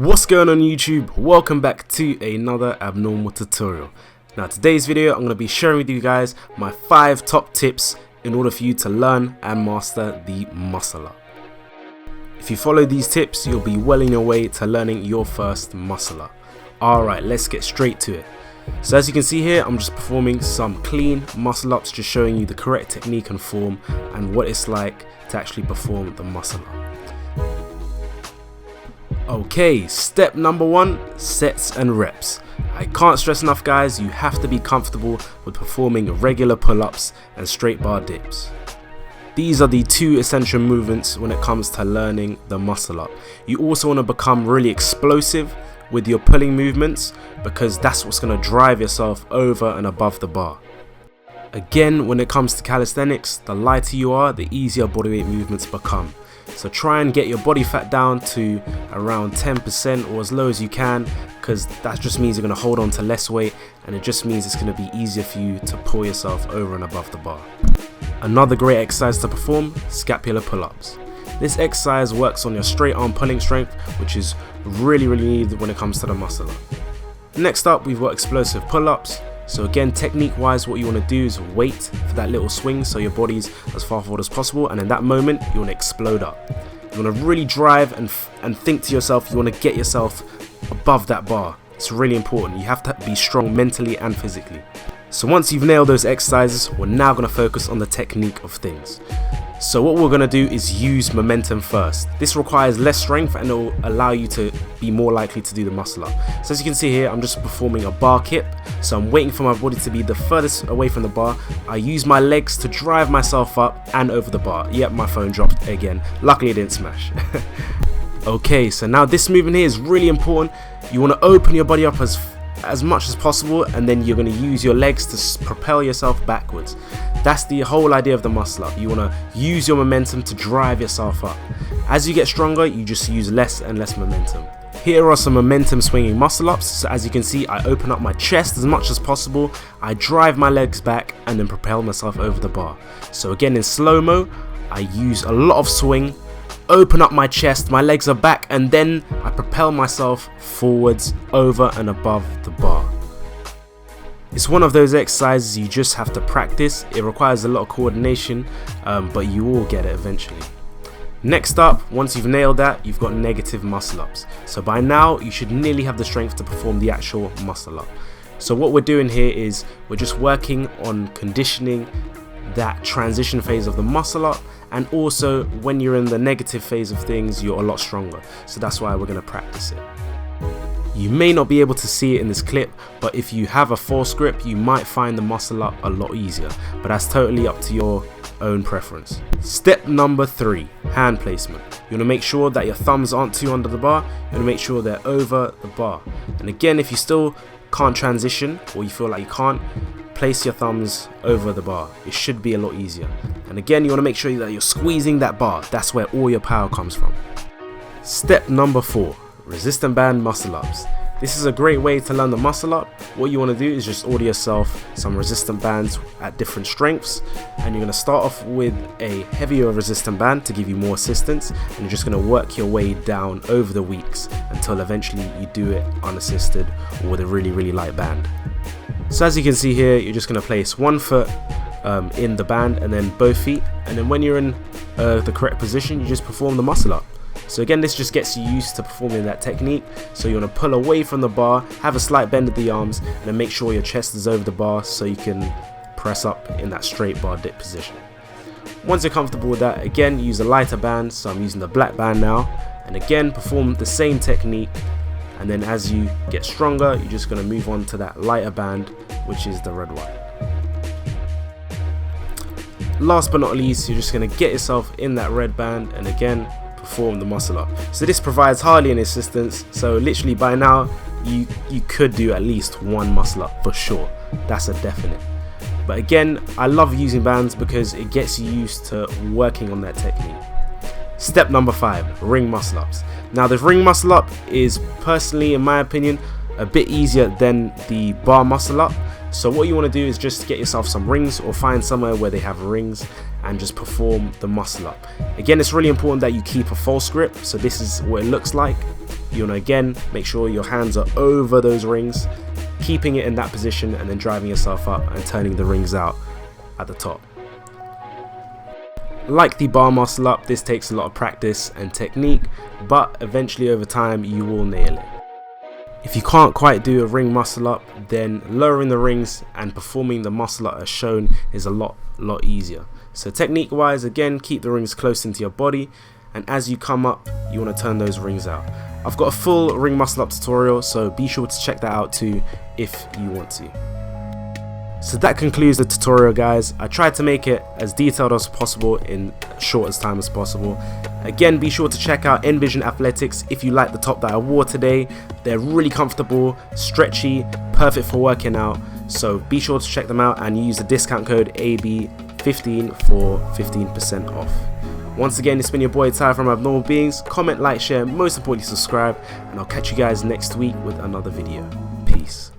What's going on YouTube? Welcome back to another abnormal tutorial. Now today's video I'm going to be sharing with you guys my 5 top tips in order for you to learn and master the muscle up. If you follow these tips you'll be well in your way to learning your first muscle up. Alright, let's get straight to it. So as you can see here, I'm just performing some clean muscle ups, just showing you the correct technique and form and what it's like to actually perform the muscle up. Okay, step number 1, sets and reps. I can't stress enough guys, you have to be comfortable with performing regular pull-ups and straight bar dips. These are the 2 essential movements when it comes to learning the muscle up. You also want to become really explosive with your pulling movements because that's what's going to drive yourself over and above the bar. Again, when it comes to calisthenics, the lighter you are, the easier bodyweight movements become. So try and get your body fat down to around 10% or as low as you can, because that just means you're going to hold on to less weight and it just means it's going to be easier for you to pull yourself over and above the bar. Another great exercise to perform, scapular pull-ups. This exercise works on your straight arm pulling strength, which is really needed when it comes to the muscle up. Next up we've got explosive pull-ups. So again, technique wise, what you want to do is wait for that little swing so your body's as far forward as possible, and in that moment you want to explode up. You want to really drive and think to yourself, you want to get yourself above that bar. It's really important. You have to be strong mentally and physically. So once you've nailed those exercises, we're now going to focus on the technique of things. So what we're going to do is use momentum first. This requires less strength and it will allow you to be more likely to do the muscle up. So as you can see here, I'm just performing a bar kip. So I'm waiting for my body to be the furthest away from the bar. I use my legs to drive myself up and over the bar. Yep, my phone dropped again. Luckily it didn't smash. Okay, so now this movement here is really important. You want to open your body up as much as possible, and then you're going to use your legs to propel yourself backwards. That's the whole idea of the muscle up. You want to use your momentum to drive yourself up. As you get stronger, you just use less and less momentum. Here are some momentum swinging muscle ups. So as you can see, I open up my chest as much as possible, I drive my legs back and then propel myself over the bar. So again, in slow-mo, I use a lot of swing, open up my chest, my legs are back, and then I propel myself forwards, over and above the bar. It's one of those exercises you just have to practice. It requires a lot of coordination, but you will get it eventually. Next up, once you've nailed that, you've got negative muscle ups. So by now, you should nearly have the strength to perform the actual muscle up. So what we're doing here is we're just working on conditioning that transition phase of the muscle up, and also when you're in the negative phase of things you're a lot stronger, so that's why we're going to practice it. You may not be able to see it in this clip, but if you have a false grip you might find the muscle up a lot easier, but that's totally up to your own preference. Step number 3, hand placement. You want to make sure that your thumbs aren't too under the bar, you want to make sure they're over the bar, and again if you still can't transition or you feel like you can't, place your thumbs over the bar. It should be a lot easier. And again, you want to make sure that you're squeezing that bar. That's where all your power comes from. Step number 4, resistant band muscle ups. This is a great way to learn the muscle up. What you want to do is just order yourself some resistant bands at different strengths, and you're going to start off with a heavier resistant band to give you more assistance, and you're just going to work your way down over the weeks until eventually you do it unassisted or with a really light band. So as you can see here, you're just going to place one foot in the band and then both feet, and then when you're in the correct position you just perform the muscle up. So again, this just gets you used to performing that technique. So you want to pull away from the bar, have a slight bend of the arms, and then make sure your chest is over the bar so you can press up in that straight bar dip position. Once you're comfortable with that, again use a lighter band. So I'm using the black band now, and again perform the same technique. And then as you get stronger, you're just going to move on to that lighter band, which is the red one. Last but not least, you're just going to get yourself in that red band and again perform the muscle up. So this provides hardly any assistance, so literally by now you could do at least one muscle up for sure. That's a definite. But again, I love using bands because it gets you used to working on that technique. Step number 5, ring muscle ups. Now the ring muscle up is personally, in my opinion, a bit easier than the bar muscle up. So what you want to do is just get yourself some rings or find somewhere where they have rings and just perform the muscle up. Again, it's really important that you keep a false grip, so this is what it looks like. you want to again make sure your hands are over those rings, keeping it in that position and then driving yourself up and turning the rings out at the top. Like the bar muscle up, this takes a lot of practice and technique, but eventually over time you will nail it. If you can't quite do a ring muscle up, then lowering the rings and performing the muscle up as shown is a lot easier. So technique wise, again, keep the rings close into your body, and as you come up you want to turn those rings out. I've got a full ring muscle up tutorial, so be sure to check that out too if you want to. So that concludes the tutorial, guys. I tried to make it as detailed as possible in shortest time as possible. Again, be sure to check out Envision Athletics if you like the top that I wore today. They're really comfortable, stretchy, perfect for working out, so be sure to check them out and use the discount code AB15 for 15% off. Once again, it's been your boy Ty from Abnormal Beings. Comment, like, share, most importantly subscribe, and I'll catch you guys next week with another video. Peace.